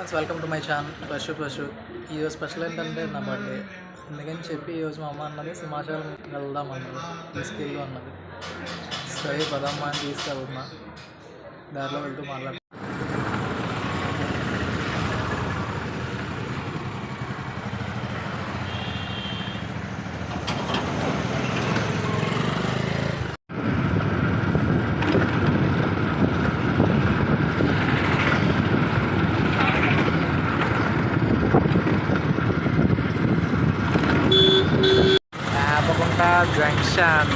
Friends welcome to my channel పశు. ఈరోజు special ఏంటంటే నా బర్త్డే. అందుకని చెప్పి ఈరోజు మా అమ్మ అన్నది సింహాచలం వెళ్దాం అన్నది, తీసుకెళ్ళు అన్నది. సరే పదమ్మ అని తీసుకెళ్తున్నా. దారిలో వెళ్తూ మాట్లాడుతున్నా. జంక్షన్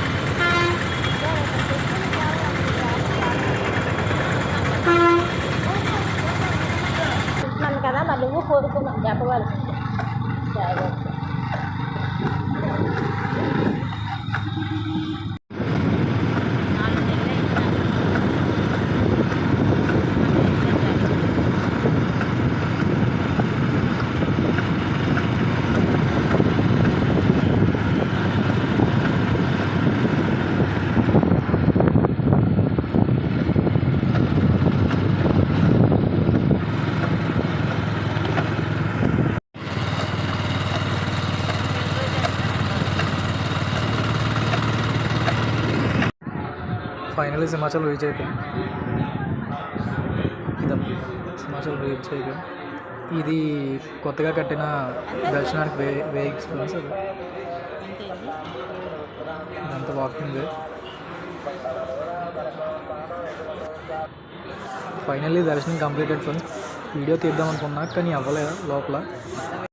కదా మరి నువ్వు కోరుకున్నావు చెప్పవాలి. ఫైనల్లీ సింహాచల్ రీచ్ అయిపోయాం. సింహాచల్ రీచ్ అయిపోయాం. ఇది కొత్తగా కట్టిన దర్శనానికి వే ఎక్స్పీరియన్స్. అది ఇదంతా వాకింగ్ వే. ఫైనల్లీ దర్శనం కంప్లీటెడ్ ఫ్రెండ్స్. వీడియో తీద్దాం అనుకున్నా కానీ అవ్వలేదు లోపల.